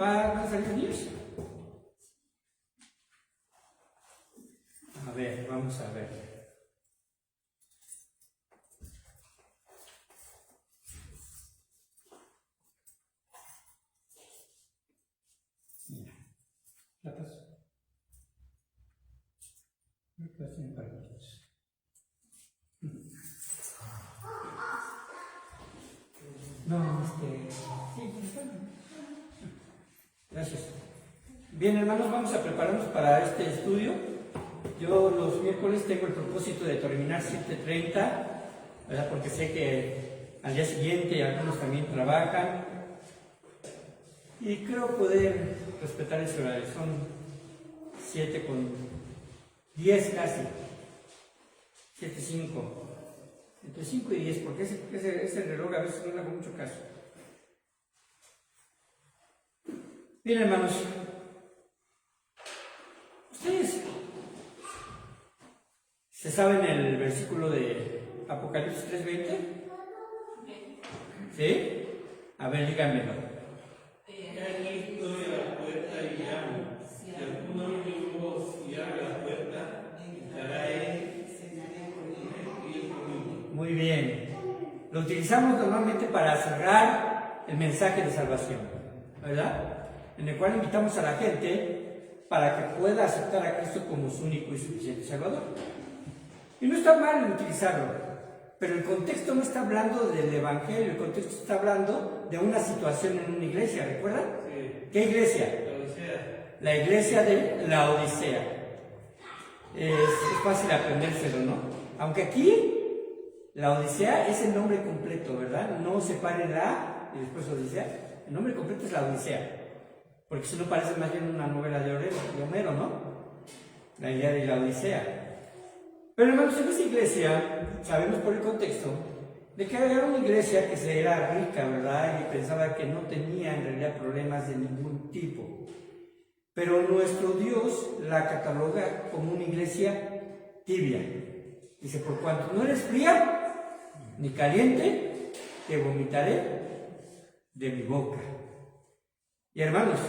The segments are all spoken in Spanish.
¿Van a salir niños? A ver, vamos a ver. Mira, la paso. No, sí, gracias. Bien, hermanos, vamos a prepararnos para este estudio. Yo los miércoles tengo el propósito de terminar 7:30, ¿verdad? Porque sé que al día siguiente algunos también trabajan. Y creo poder respetar ese horario. Son 7:10 casi. 7:05. Entre 5 y 10, porque ese reloj a veces no le hago mucho caso. Bien, hermanos. Ustedes se saben el versículo de Apocalipsis 3:20. ¿Sí? A ver, díganmelo. Aquí estoy a la puerta y llamo. Si alguno oye mi voz y abre la puerta, entrará él y cenaré con él y él conmigo. Muy bien. Lo utilizamos normalmente para cerrar el mensaje de salvación, ¿verdad? En el cual invitamos a la gente para que pueda aceptar a Cristo como su único y suficiente Salvador. Y no está mal en utilizarlo, pero el contexto no está hablando del Evangelio, el contexto está hablando de una situación en una iglesia, ¿recuerdan? Sí. ¿Qué iglesia? La Odisea. La iglesia de la Odisea. Es fácil aprendérselo, ¿no? Aunque aquí la Odisea es el nombre completo, ¿verdad? No separen la y después Odisea. El nombre completo es la Odisea. Porque si no parece más bien una novela de Homero, ¿no? La idea de la Odisea. Pero hermanos, en esa iglesia, sabemos por el contexto, de que era una iglesia que se era rica, ¿verdad? Y pensaba que no tenía en realidad problemas de ningún tipo. Pero nuestro Dios la cataloga como una iglesia tibia. Dice, por cuanto no eres fría ni caliente, te vomitaré de mi boca. Y hermanos,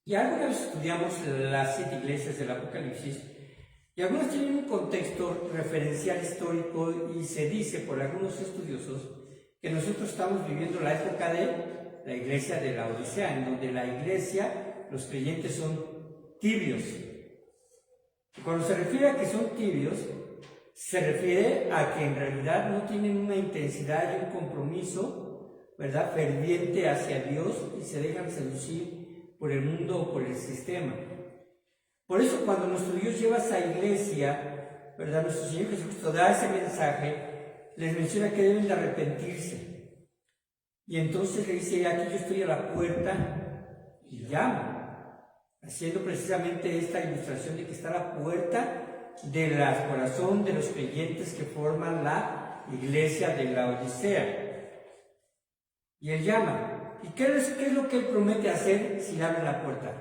ya alguna vez estudiamos las 7 iglesias del Apocalipsis, y algunas tienen un contexto referencial histórico, y se dice por algunos estudiosos que nosotros estamos viviendo la época de la iglesia de la Odisea, en donde la iglesia, los creyentes son tibios. Y cuando se refiere a que son tibios, se refiere a que en realidad no tienen una intensidad y un compromiso, ¿verdad?, ferviente hacia Dios, y se dejan seducir por el mundo o por el sistema. Por eso cuando nuestro Dios lleva a esa iglesia, ¿verdad?, nuestro Señor Jesucristo da ese mensaje, les menciona que deben de arrepentirse. Y entonces le dice, aquí yo estoy a la puerta y llamo, haciendo precisamente esta ilustración de que está a la puerta del corazón de los creyentes que forman la iglesia de la Odisea. Y él llama. ¿Y qué es lo que él promete hacer si abre la puerta?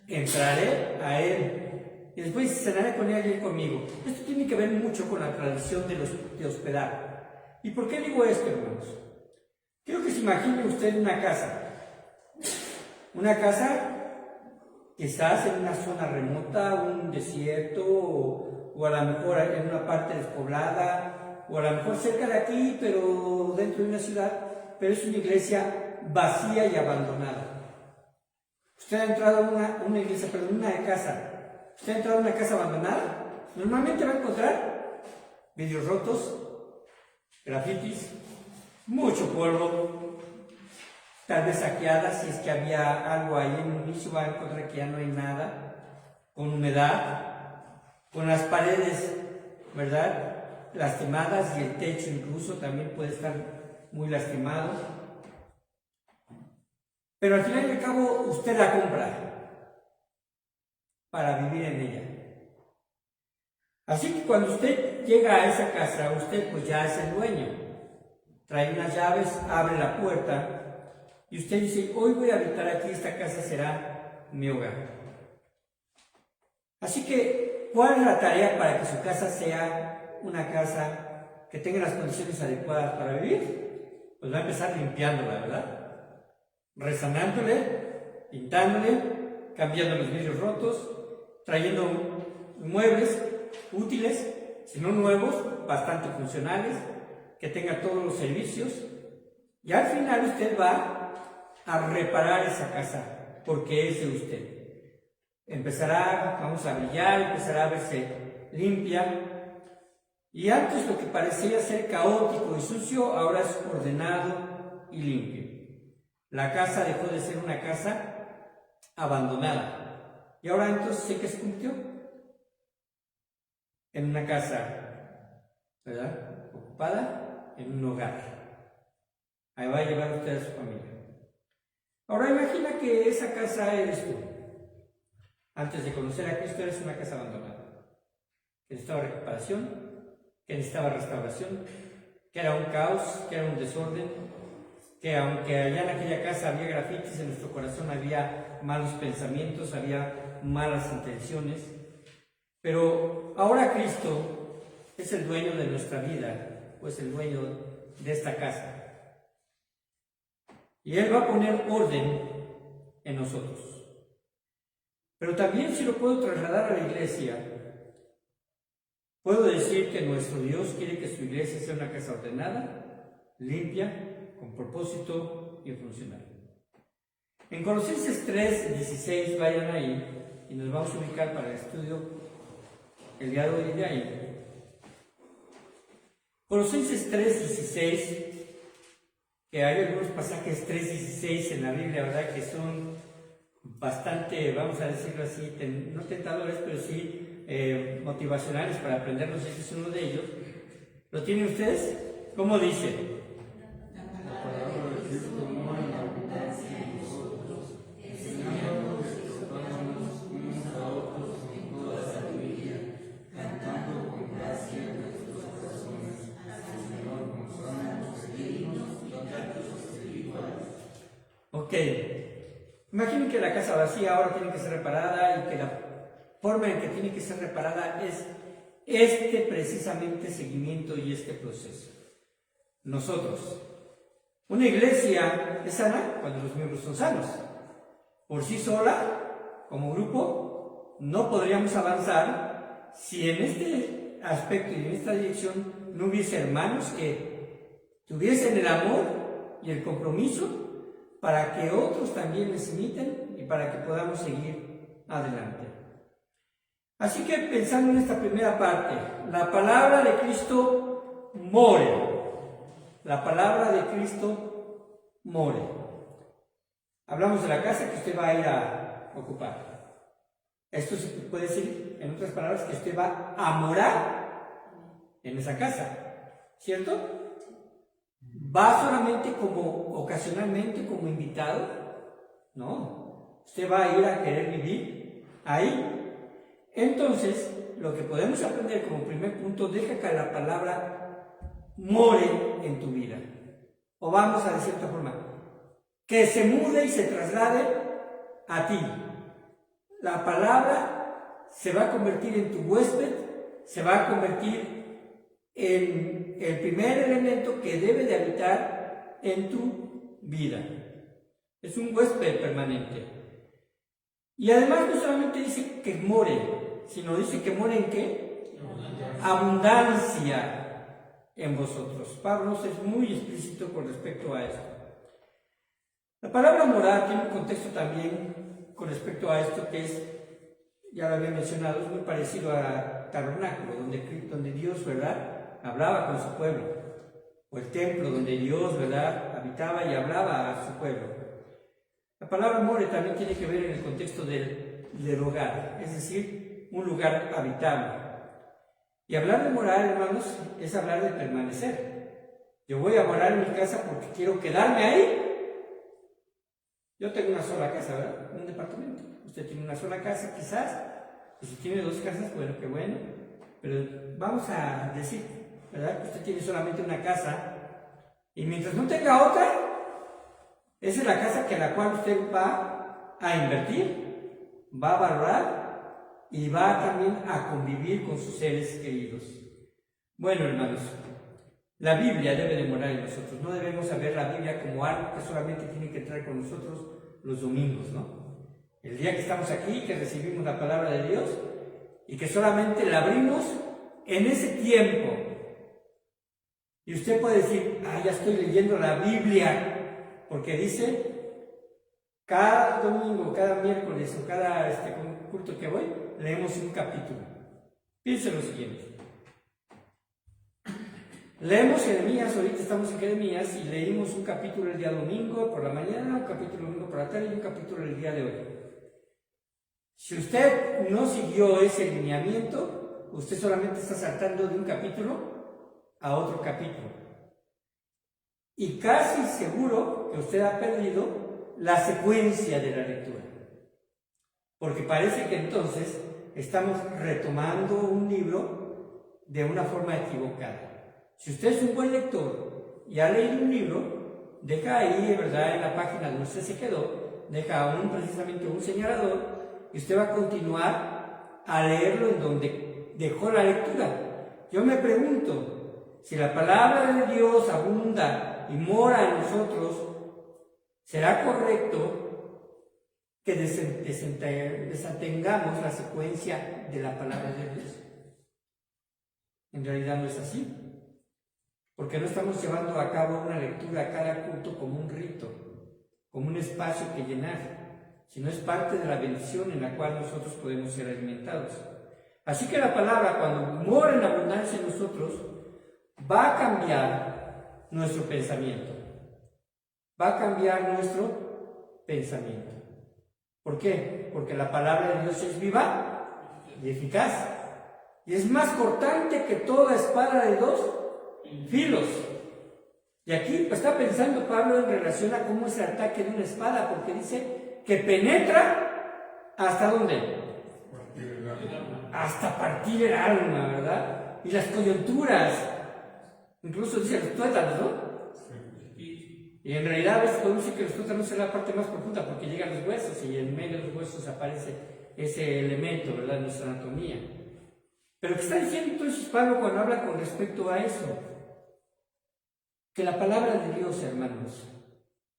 Entraré a él y después cenaré con él y él conmigo. Esto tiene que ver mucho con la tradición de hospedar. ¿Y por qué digo esto, hermanos? Quiero que se imagine usted una casa quizás en una zona remota, un desierto, o a lo mejor en una parte despoblada, o a lo mejor cerca de aquí, pero dentro de una ciudad, pero es una iglesia vacía y abandonada. Usted ha entrado a una casa. Usted ha entrado a una casa abandonada. Normalmente va a encontrar vidrios rotos, grafitis, mucho polvo, tal vez saqueada, si es que había algo ahí en un inicio, va a encontrar que ya no hay nada, con humedad, con las paredes, ¿verdad?, lastimadas, y el techo incluso también puede estar muy lastimado. Pero al final y al cabo usted la compra para vivir en ella. Así que cuando usted llega a esa casa, usted pues ya es el dueño. Trae unas llaves, abre la puerta y usted dice, hoy voy a habitar aquí, esta casa será mi hogar. Así que, ¿cuál es la tarea para que su casa sea una casa que tenga las condiciones adecuadas para vivir? Pues va a empezar limpiándola, ¿verdad? resanándole, pintándole, cambiando los vidrios rotos, trayendo muebles útiles, si no nuevos, bastante funcionales, que tenga todos los servicios, y al final usted va a reparar esa casa, porque es de usted. Empezará, vamos a brillar, empezará a verse limpia, y antes lo que parecía ser caótico y sucio, ahora es ordenado y limpio. La casa dejó de ser una casa abandonada, y ahora entonces ¿en qué se convirtió? En una casa, ¿verdad?, ocupada, en un hogar. Ahí va a llevar usted a su familia. Ahora imagina que esa casa eres tú. Antes de conocer a Cristo eres una casa abandonada, que necesitaba recuperación, que necesitaba restauración, que era un caos, que era un desorden, que aunque allá en aquella casa había grafitis, en nuestro corazón había malos pensamientos, había malas intenciones. Pero ahora Cristo es el dueño de nuestra vida, pues el dueño de esta casa. Y Él va a poner orden en nosotros. Pero también, si lo puedo trasladar a la iglesia, puedo decir que nuestro Dios quiere que su iglesia sea una casa ordenada, limpia, con propósito y funcional. En Colosenses 3:16, vayan ahí y nos vamos a ubicar para el estudio el día de hoy de ahí. Colosenses 3:16, que hay algunos pasajes 3:16 en la Biblia, ¿verdad?, que son bastante, vamos a decirlo así, no tentadores, pero sí motivacionales para aprenderlos. Este es uno de ellos. ¿Lo tienen ustedes? ¿Cómo dice? La palabra de Cristo mora en la abundancia en nosotros, enseñándonos y exhortándonos unos a otros en toda sabiduría, cantando con gracia en nuestros corazones al Señor con salmos, himnos y cantos espirituales. Ok. Imaginen que la casa vacía ahora tiene que ser reparada, y que la forma en que tiene que ser reparada es precisamente seguimiento y este proceso. Nosotros, una iglesia es sana cuando los miembros son sanos. Por sí sola, como grupo, no podríamos avanzar si en este aspecto y en esta dirección no hubiese hermanos que tuviesen el amor y el compromiso para que otros también les imiten y para que podamos seguir adelante. Así que, pensando en esta primera parte, la palabra de Cristo more. La palabra de Cristo more. Hablamos de la casa que usted va a ir a ocupar. Esto se puede decir, en otras palabras, que usted va a morar en esa casa, ¿cierto? ¿Va solamente como ocasionalmente, como invitado? No. Usted va a ir a querer vivir ahí. Entonces, lo que podemos aprender como primer punto, deja que la palabra more en tu vida. O vamos a decir de otra forma, que se mude y se traslade a ti. La palabra se va a convertir en tu huésped, se va a convertir en el primer elemento que debe de habitar en tu vida. Es un huésped permanente. Y además no solamente dice que more, sino dice que more ¿en qué? Abundancia en vosotros. Pablo es muy explícito con respecto a esto. La palabra morar tiene un contexto también con respecto a esto que es, ya lo había mencionado, es muy parecido a tabernáculo, donde Dios, ¿verdad?, hablaba con su pueblo, o el templo donde Dios, ¿verdad?, habitaba y hablaba a su pueblo. La palabra more también tiene que ver en el contexto del hogar, es decir, un lugar habitable. Y hablar de morar, hermanos, es hablar de permanecer. Yo voy a morar en mi casa porque quiero quedarme ahí. Yo tengo una sola casa, ¿verdad?, un departamento. Usted tiene una sola casa, quizás, y si tiene dos casas, bueno, qué bueno, pero vamos a decir, ¿verdad?, que usted tiene solamente una casa, y mientras no tenga otra, esa es la casa que a la cual usted va a invertir, va a valorar y va también a convivir con sus seres queridos. Bueno, hermanos, La Biblia debe de morar en nosotros. No debemos ver la Biblia como algo que solamente tiene que entrar con nosotros los domingos, ¿no? El día que estamos aquí, que recibimos la palabra de Dios y que solamente la abrimos en ese tiempo. Y usted puede decir, ya estoy leyendo la Biblia, porque dice, cada domingo, cada miércoles o cada culto que voy, leemos un capítulo. Piense lo siguiente. Leemos Jeremías, ahorita estamos en Jeremías y leímos un capítulo el día domingo por la mañana, un capítulo el domingo por la tarde y un capítulo el día de hoy. Si usted no siguió ese lineamiento, usted solamente está saltando de un capítulo a otro capítulo. Y casi seguro que usted ha perdido la secuencia de la lectura. Porque parece que entonces estamos retomando un libro de una forma equivocada. Si usted es un buen lector y ha leído un libro, deja ahí, ¿verdad?, en la página donde usted se quedó, deja precisamente un señalador y usted va a continuar a leerlo en donde dejó la lectura. Yo me pregunto, si la palabra de Dios abunda y mora en nosotros, ¿será correcto que desatengamos la secuencia de la palabra de Dios? En realidad no es así. Porque no estamos llevando a cabo una lectura a cada culto como un rito, como un espacio que llenar, sino es parte de la bendición en la cual nosotros podemos ser alimentados. Así que la palabra, cuando mora en abundancia en nosotros, va a cambiar nuestro pensamiento. Va a cambiar nuestro pensamiento. ¿Por qué? Porque la palabra de Dios es viva y eficaz. Y es más cortante que toda espada de dos filos. Y aquí está pensando Pablo en relación a cómo es el ataque de una espada, porque dice que penetra ¿hasta dónde? Hasta partir el alma, ¿verdad? Y las coyunturas, incluso dice los tuétanos, ¿no? Y en realidad a veces podemos decir que los tuétanos es la parte más profunda, porque llegan los huesos y en medio de los huesos aparece ese elemento, ¿verdad?, de nuestra anatomía. Pero ¿qué está diciendo entonces Pablo cuando habla con respecto a eso? Que la palabra de Dios, hermanos,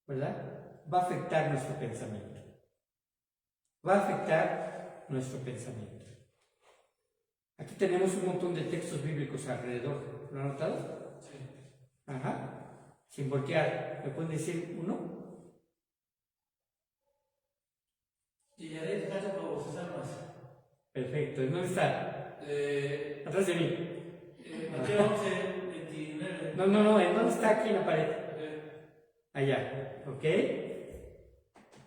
¿verdad?, va a afectar nuestro pensamiento. Va a afectar nuestro pensamiento. Aquí tenemos un montón de textos bíblicos alrededor. ¿Lo han notado? Sí. Ajá. Sin voltear, ¿me pueden decir uno? Y haré descanso para vuestras almas. Perfecto. ¿En dónde está? Atrás de mí. Mateo 11, 29. No, ¿en dónde está? Aquí en la pared. Allá, ¿ok?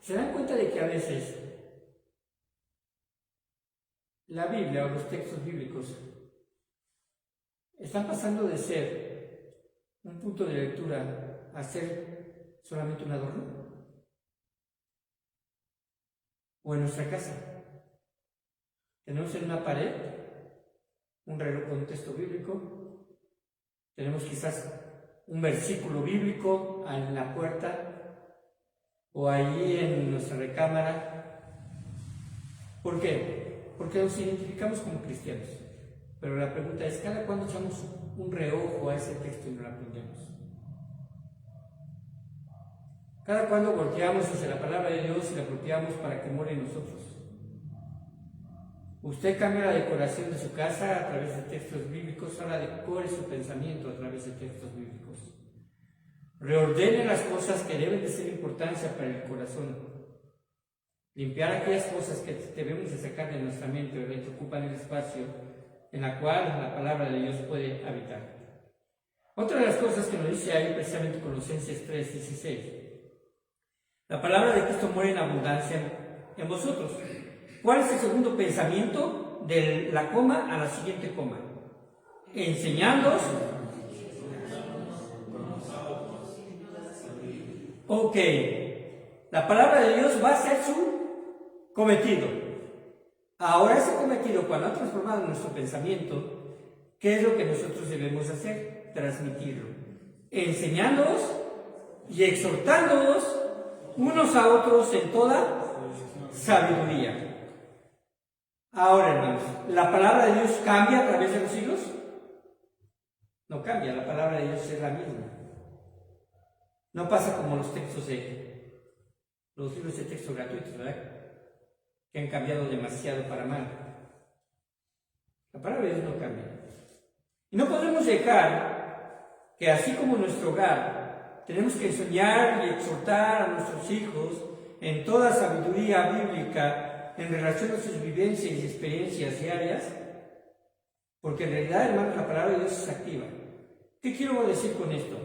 ¿Se dan cuenta de que a veces la Biblia o los textos bíblicos están pasando de ser un punto de lectura a ser solamente un adorno? O en nuestra casa tenemos en una pared un reloj con un texto bíblico, tenemos quizás un versículo bíblico en la puerta o allí en nuestra recámara. ¿Por qué? Porque nos identificamos como cristianos. Pero la pregunta es, ¿cada cuándo echamos un reojo a ese texto y no lo aprendemos? ¿Cada cuándo volteamos hacia la palabra de Dios y la apropiamos para que more en nosotros? Usted cambia la decoración de su casa a través de textos bíblicos, ahora decore su pensamiento a través de textos bíblicos. Reordene las cosas que deben de ser importancia para el corazón. Limpiar aquellas cosas que debemos de sacar de nuestra mente o que ocupan el espacio en la cual la palabra de Dios puede habitar. Otra de las cosas que nos dice ahí precisamente Colosenses 3:16. La palabra de Cristo muere en abundancia en vosotros. ¿Cuál es el segundo pensamiento? De la coma a la siguiente coma. Enseñándoos. Ok. La palabra de Dios va a ser su cometido. Ahora ese cometido, cuando ha transformado nuestro pensamiento, ¿qué es lo que nosotros debemos hacer? Transmitirlo. Enseñándoos y exhortándoos unos a otros en toda sabiduría. Ahora, hermanos, ¿la palabra de Dios cambia a través de los siglos? No cambia, la palabra de Dios es la misma. No pasa como los libros de texto gratuitos, ¿verdad? Que han cambiado demasiado para mal. La palabra de Dios no cambia. Y no podemos dejar que así como en nuestro hogar tenemos que enseñar y exhortar a nuestros hijos en toda sabiduría bíblica en relación a sus vivencias y experiencias diarias, porque en realidad, hermanos, la palabra de Dios es activa. ¿Qué quiero decir con esto?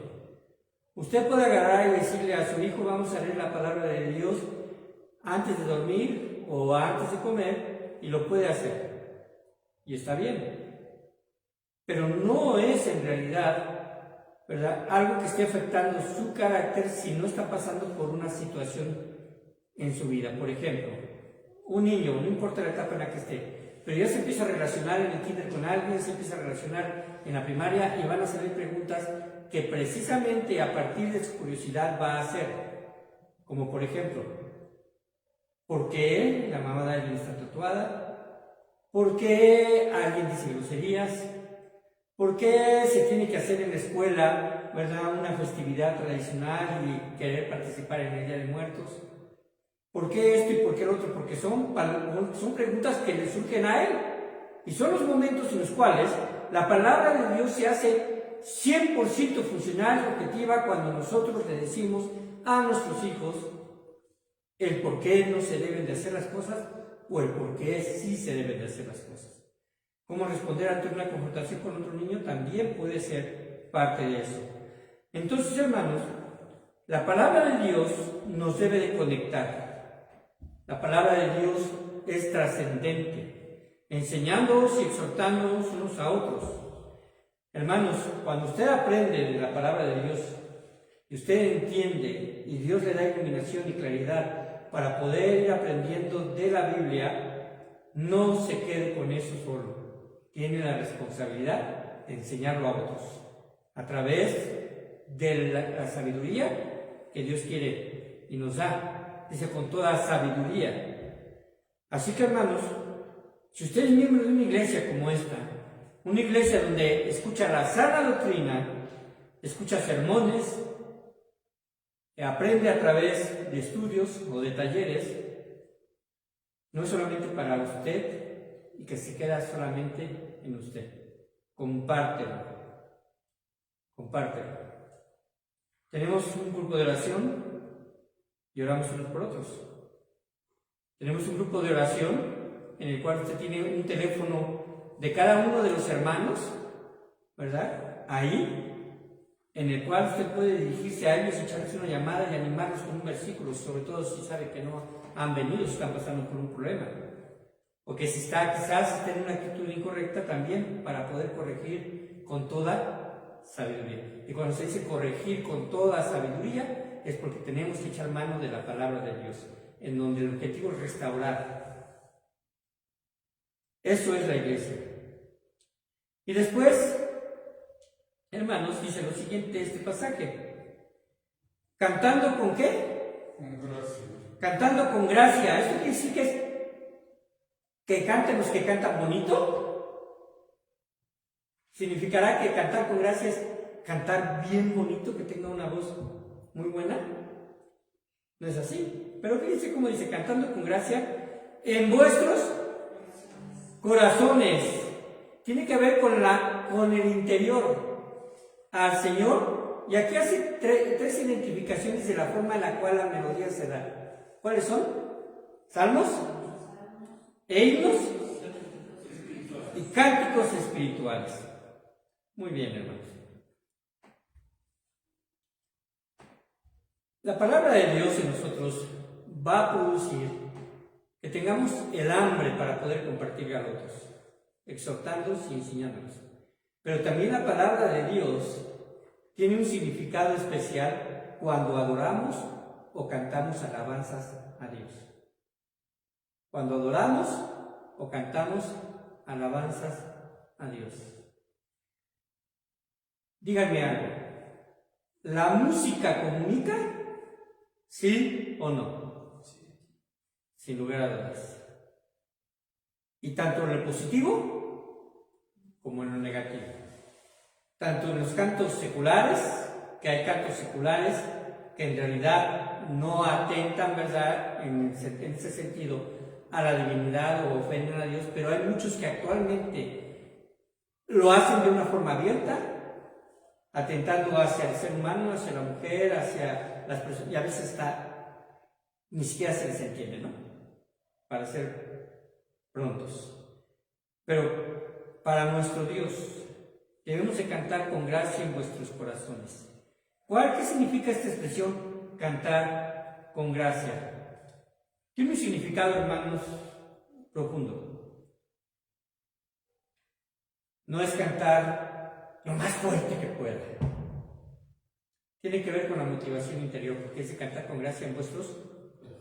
Usted puede agarrar y decirle a su hijo, vamos a leer la palabra de Dios antes de dormir o antes de comer, y lo puede hacer. Y está bien. Pero no es en realidad, ¿verdad?, algo que esté afectando su carácter si no está pasando por una situación en su vida. Por ejemplo, un niño, no importa la etapa en la que esté, pero ya se empieza a relacionar en el kinder con alguien, se empieza a relacionar en la primaria y van a salir preguntas que precisamente a partir de su curiosidad va a hacer. Como por ejemplo, ¿por qué la mamá de alguien está tatuada? ¿Por qué alguien dice groserías? ¿Por qué se tiene que hacer en la escuela, ¿verdad?, una festividad tradicional y querer participar en el Día de Muertos? ¿Por qué esto y por qué el otro? Porque son preguntas que le surgen a él. Y son los momentos en los cuales la palabra de Dios se hace 100% funcional y objetiva cuando nosotros le decimos a nuestros hijos el por qué no se deben de hacer las cosas o el por qué sí se deben de hacer las cosas. Cómo responder ante una confrontación con otro niño también puede ser parte de eso. Entonces, hermanos, la palabra de Dios nos debe de conectar. La palabra de Dios es trascendente, enseñándonos y exhortándonos unos a otros. Hermanos, cuando usted aprende de la palabra de Dios y usted entiende y Dios le da iluminación y claridad para poder ir aprendiendo de la Biblia, no se quede con eso solo. Tiene la responsabilidad de enseñarlo a otros a través de la sabiduría que Dios quiere y nos da. Dice, con toda sabiduría. Así que, hermanos, si usted es miembro de una iglesia como esta, una iglesia donde escucha la sana doctrina, escucha sermones, aprende a través de estudios o de talleres, no es solamente para usted y que se queda solamente en usted. Compártelo. Compártelo. Tenemos un grupo de oración y oramos unos por otros. Tenemos un grupo de oración en el cual usted tiene un teléfono de cada uno de los hermanos, ¿verdad?, ahí, en el cual usted puede dirigirse a ellos, echarles una llamada y animarlos con un versículo, sobre todo si sabe que no han venido, si están pasando por un problema, o que si quizás en una actitud incorrecta también, para poder corregir con toda sabiduría. Y cuando se dice corregir con toda sabiduría, es porque tenemos que echar mano de la palabra de Dios, en donde el objetivo es restaurar. Eso es la iglesia. Y después, hermanos, dice lo siguiente este pasaje. ¿Cantando con qué? Con gracia. Cantando con gracia. ¿Esto quiere decir que canten los que cantan bonito? ¿Significará que cantar con gracia es cantar bien bonito, que tenga una voz muy buena? No es así. Pero fíjense cómo dice, cantando con gracia en vuestros corazones. Tiene que ver con el interior al Señor. Y aquí hace tres identificaciones de la forma en la cual la melodía se da. ¿Cuáles son? Salmos, himnos y cánticos espirituales. Muy bien, hermanos. La palabra de Dios en nosotros va a producir que tengamos el hambre para poder compartir a otros, exhortándolos y enseñándolos. Pero también la palabra de Dios tiene un significado especial cuando adoramos o cantamos alabanzas a Dios. Cuando adoramos o cantamos alabanzas a Dios. Díganme algo. ¿La música comunica? ¿Sí o no? Sí. Sin lugar a dudas. Y tanto en lo positivo como en lo negativo. tanto en los cantos seculares, que hay cantos seculares que en realidad no atentan, ¿verdad?, en ese sentido a la divinidad o ofenden a Dios, pero hay muchos que actualmente lo hacen de una forma abierta, atentando hacia el ser humano, hacia la mujer, hacia las personas, y a veces ni siquiera se les entiende, ¿no? Para ser prontos. Pero para nuestro Dios debemos de cantar con gracia en vuestros corazones. ¿Qué significa esta expresión, cantar con gracia? Tiene un significado, hermanos, profundo. No es cantar lo más fuerte que pueda. Tiene que ver con la motivación interior, porque es de cantar con gracia en vuestros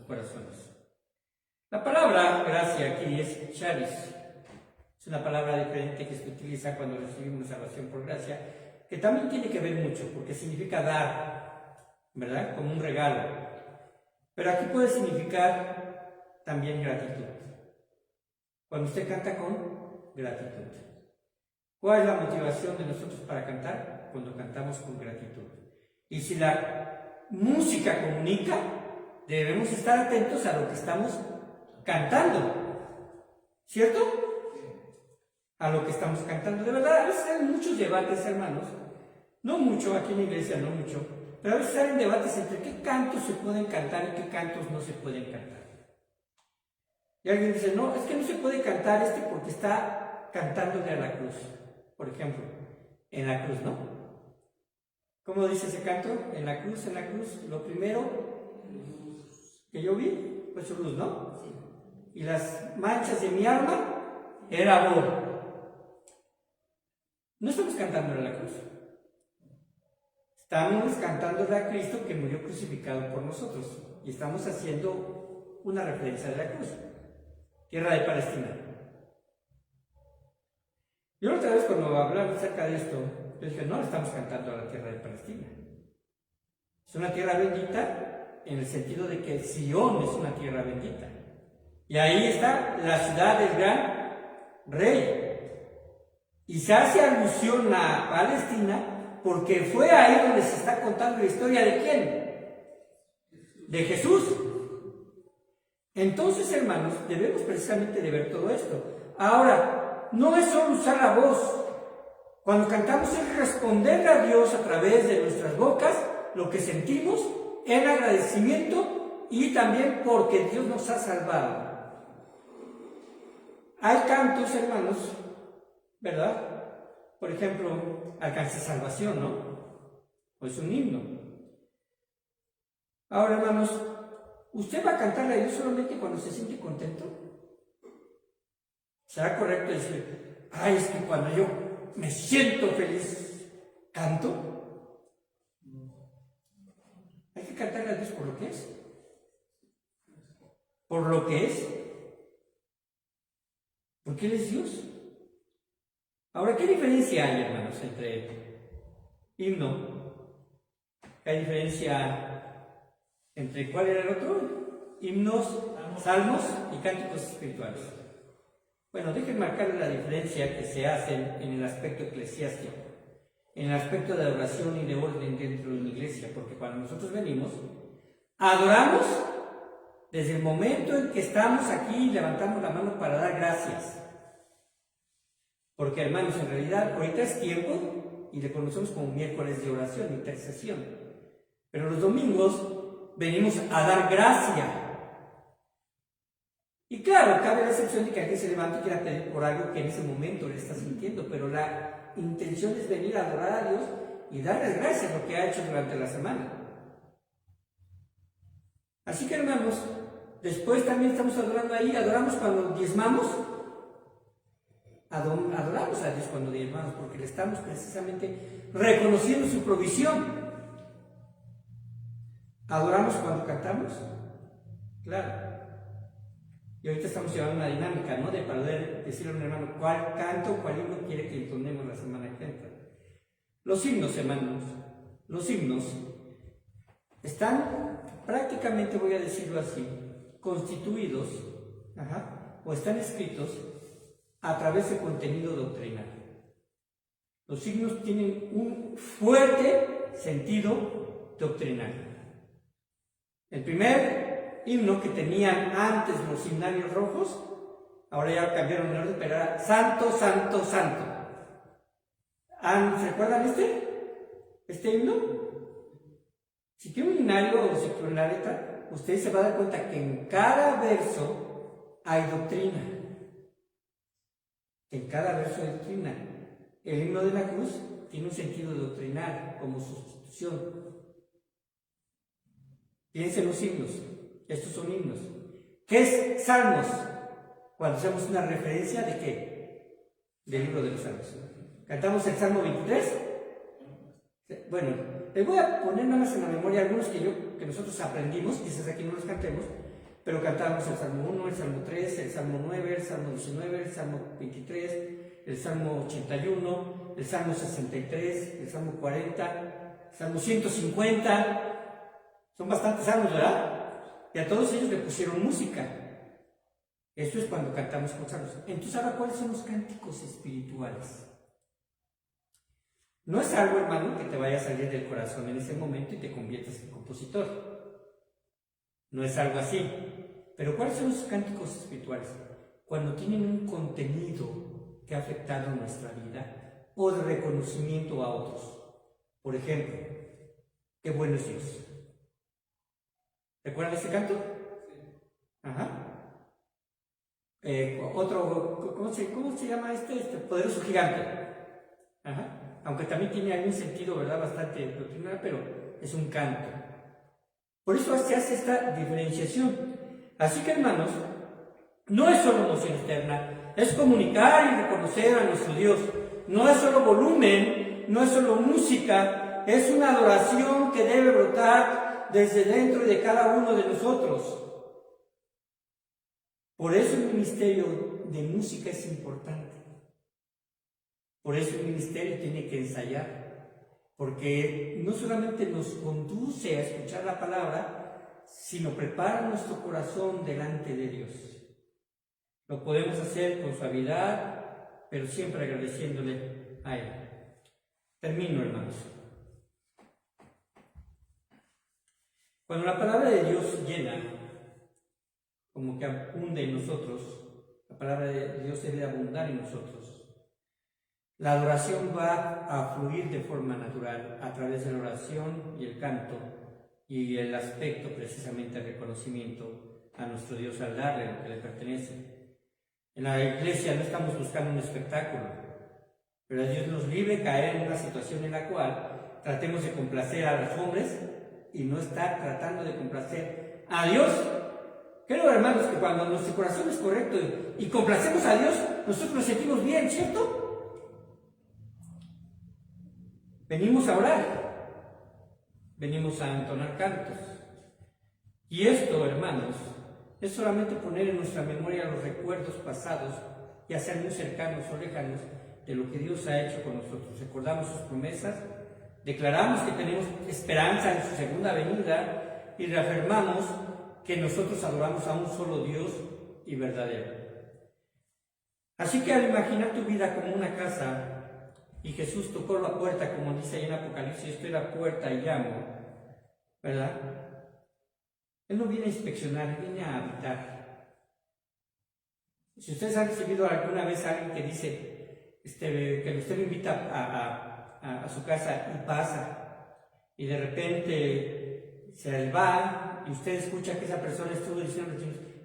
corazones. La palabra gracia aquí es charis. Es una palabra diferente que se utiliza cuando recibimos salvación por gracia, que también tiene que ver mucho, porque significa dar, ¿verdad?, como un regalo. Pero aquí puede significar también gratitud. Cuando usted canta con gratitud. ¿Cuál es la motivación de nosotros para cantar? Cuando cantamos con gratitud. Y si la música comunica, debemos estar atentos a lo que estamos cantando. ¿Cierto? A lo que estamos cantando. De verdad, a veces hay muchos debates, hermanos. No mucho, aquí en la iglesia no mucho. Pero a veces hay debates entre qué cantos se pueden cantar y qué cantos no se pueden cantar. Y alguien dice, no, es que no se puede cantar porque está cantándole a la cruz. Por ejemplo, en la cruz, ¿no? ¿Cómo dice ese canto? En la cruz, lo primero que yo vi fue su luz, ¿no? Y las manchas de mi alma era amor. No estamos cantando a la cruz. Estamos cantándole a Cristo que murió crucificado por nosotros. Y estamos haciendo una referencia de la cruz. Tierra de Palestina. Yo otra vez cuando hablaba acerca de esto, yo dije, no le estamos cantando a la tierra de Palestina. Es una tierra bendita en el sentido de que Sion es una tierra bendita. Y ahí está la ciudad del gran rey. Y se hace alusión a Palestina porque fue ahí donde se está contando la historia de ¿quién? De Jesús. Entonces, hermanos, debemos precisamente de ver todo esto. Ahora, no es solo usar la voz. Cuando cantamos es responderle a Dios a través de nuestras bocas lo que sentimos en agradecimiento y también porque Dios nos ha salvado. Hay cantos, hermanos, ¿verdad? Por ejemplo, alcance salvación, ¿no? O es un himno. Ahora, hermanos, ¿usted va a cantarle a Dios solamente cuando se siente contento? ¿Será correcto decir, ay, es que cuando yo me siento feliz, canto? Hay que cantarle a Dios por lo que es. Por lo que es. Porque Él es Dios. Ahora, ¿qué diferencia hay, hermanos, entre himno? ¿Qué diferencia entre cuál era el otro? Himnos, salmos y cánticos espirituales. Bueno, dejen marcar la diferencia que se hace en el aspecto eclesiástico, en el aspecto de adoración y de orden dentro de una iglesia, porque cuando nosotros venimos, adoramos desde el momento en que estamos aquí y levantamos la mano para dar gracias. Porque, hermanos, en realidad ahorita es tiempo y le conocemos como miércoles de oración, intercesión. Pero los domingos venimos a dar gracia. Y claro, cabe la excepción de que alguien se levante y quiera pedir por algo que en ese momento le está sintiendo, pero la intención es venir a adorar a Dios y darles gracias por lo que ha hecho durante la semana. Así que, hermanos, después también estamos adorando ahí, adoramos cuando diezmamos. Adoramos a Dios cuando diezmamos porque le estamos precisamente reconociendo su provisión. ¿Adoramos cuando cantamos? Claro. Y ahorita estamos llevando una dinámica, ¿no? De poder decirle a un hermano cuál canto, cuál himno quiere que entonemos la semana que entra. Los himnos, hermanos, los himnos están prácticamente, voy a decirlo así, constituidos, o están escritos a través de contenido doctrinal. Los signos tienen un fuerte sentido doctrinal. El primer himno que tenían antes los himnarios rojos, ahora ya cambiaron de orden, pero era Santo, Santo, Santo. ¿Recuerdan este himno? Si tiene un himnario o si tiene una letra, usted se va a dar cuenta que en cada verso hay doctrina. En cada verso hay doctrina. El himno de la cruz tiene un sentido doctrinal como sustitución. Piensen los himnos. Estos son himnos. ¿Qué es Salmos? Cuando hacemos una referencia de ¿qué? Del libro de los Salmos. ¿Cantamos el Salmo 23? Bueno, les voy a poner nada más en la memoria algunos que nosotros aprendimos, quizás aquí no los cantemos, pero cantamos el Salmo 1, el Salmo 3, el Salmo 9, el Salmo 19, el Salmo 23, el Salmo 81, el Salmo 63, el Salmo 40, el Salmo 150. Son bastantes salmos, ¿verdad? Y a todos ellos le pusieron música. Esto es cuando cantamos con salmos. Entonces, ahora, ¿cuáles son los cánticos espirituales? No es algo, hermano, que te vaya a salir del corazón en ese momento y te conviertas en compositor. No es algo así. Pero ¿cuáles son los cánticos espirituales? Cuando tienen un contenido que ha afectado nuestra vida o de reconocimiento a otros. Por ejemplo, qué bueno es Dios. ¿Recuerdan ese canto? Ajá. Otro, ¿cómo se llama este poderoso gigante? Ajá. Aunque también tiene algún sentido, ¿verdad? Bastante doctrinal, pero es un canto. Por eso se hace esta diferenciación. Así que, hermanos, no es solo emoción externa, es comunicar y reconocer a nuestro Dios. No es solo volumen, no es solo música, es una adoración que debe brotar desde dentro de cada uno de nosotros. Por eso el ministerio de música es importante. Por eso el ministerio tiene que ensayar, porque no solamente nos conduce a escuchar la palabra, sino prepara nuestro corazón delante de Dios. Lo podemos hacer con suavidad, pero siempre agradeciéndole a Él. Termino, hermanos. Cuando la palabra de Dios llena, como que abunde en nosotros, la palabra de Dios debe abundar en nosotros. La adoración va a fluir de forma natural a través de la oración y el canto y el aspecto precisamente del reconocimiento a nuestro Dios al darle lo que le pertenece. En la iglesia no estamos buscando un espectáculo, pero Dios nos libre caer en una situación en la cual tratemos de complacer a los hombres y no estar tratando de complacer a Dios. Creo, hermanos, que cuando nuestro corazón es correcto y complacemos a Dios, nosotros nos sentimos bien, ¿cierto? Venimos a orar, venimos a entonar cantos. Y esto, hermanos, es solamente poner en nuestra memoria los recuerdos pasados y hacer muy cercanos o lejanos de lo que Dios ha hecho con nosotros. Recordamos sus promesas, declaramos que tenemos esperanza en su segunda venida y reafirmamos que nosotros adoramos a un solo Dios y verdadero. Así que al imaginar tu vida como una casa, y Jesús tocó la puerta, como dice ahí en Apocalipsis, estoy la puerta y llamo, ¿verdad? Él no viene a inspeccionar, Él viene a habitar. Si ustedes han recibido alguna vez a alguien que dice que usted lo invita a su casa y pasa, y de repente se va, y usted escucha que esa persona estuvo diciendo,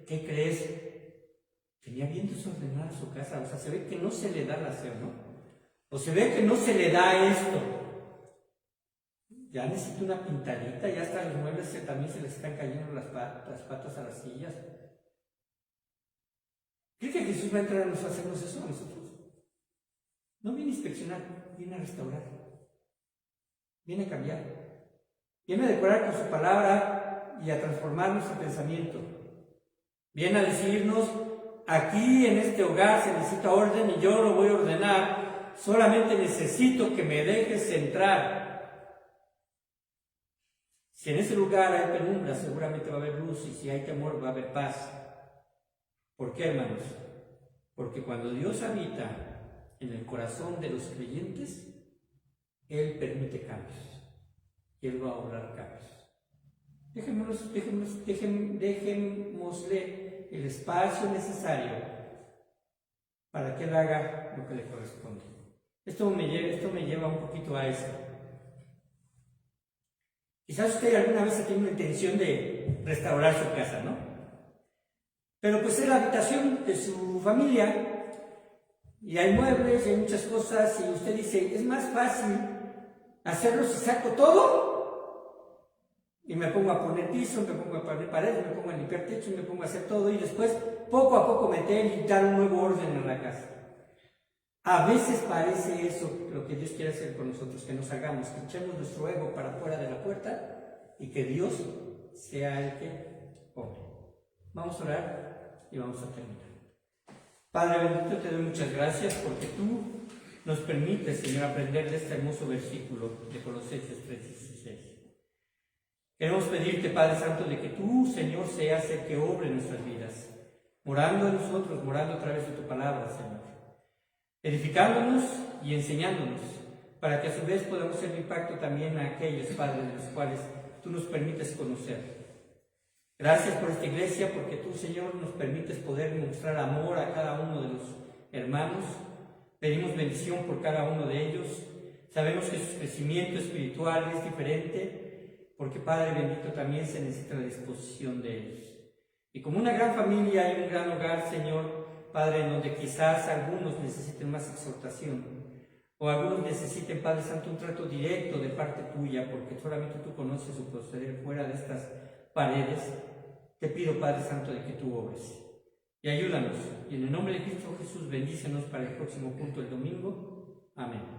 ¿qué crees? Tenía bien desordenada su casa, o sea, se ve que no se le da el aseo, ¿no? O se ve que no se le da esto. Ya necesita una pintadita, ya hasta los muebles también se les están cayendo las patas a las sillas. ¿Cree que Jesús va a entrar a hacernos eso a nosotros? No viene a inspeccionar, viene a restaurar. Viene a cambiar. Viene a decorar con su palabra y a transformar nuestro pensamiento. Viene a decirnos, aquí en este hogar se necesita orden y yo lo voy a ordenar. Solamente necesito que me dejes entrar. Si en ese lugar hay penumbra, seguramente va a haber luz, y si hay temor, va a haber paz. ¿Por qué, hermanos? Porque cuando Dios habita en el corazón de los creyentes, Él permite cambios. Y Él va a obrar cambios. Dejémosle el espacio necesario para que Él haga lo que le corresponde. Esto me lleva un poquito a esto. Quizás usted alguna vez ha tenido la intención de restaurar su casa, ¿no? Pero pues es la habitación de su familia y hay muebles y hay muchas cosas y usted dice, es más fácil hacerlo si saco todo y me pongo a poner piso, me pongo a poner paredes, me pongo a limpiar techo, me pongo a hacer todo y después poco a poco meter y dar un nuevo orden en la casa. A veces parece eso lo que Dios quiere hacer con nosotros, que nos hagamos, que echemos nuestro ego para fuera de la puerta y que Dios sea el que obre. Vamos a orar y vamos a terminar. Padre bendito, te doy muchas gracias porque tú nos permites, Señor, aprender de este hermoso versículo de Colosenses 3:16. Queremos pedirte, Padre Santo, de que tú, Señor, seas el que obre en nuestras vidas, morando en nosotros, morando a través de tu palabra, Señor, edificándonos y enseñándonos, para que a su vez podamos ser de impacto también a aquellos, Padre, de los cuales tú nos permites conocer. Gracias por esta iglesia, porque tú, Señor, nos permites poder mostrar amor a cada uno de los hermanos. Pedimos bendición por cada uno de ellos. Sabemos que su crecimiento espiritual es diferente, porque, Padre bendito, también se necesita la disposición de ellos. Y como una gran familia y un gran hogar, Señor, Padre, en donde quizás algunos necesiten más exhortación, o algunos necesiten, Padre Santo, un trato directo de parte tuya, porque solamente tú conoces su proceder fuera de estas paredes, te pido, Padre Santo, de que tú obres. Y ayúdanos. Y en el nombre de Cristo Jesús, bendícenos para el próximo punto el domingo. Amén.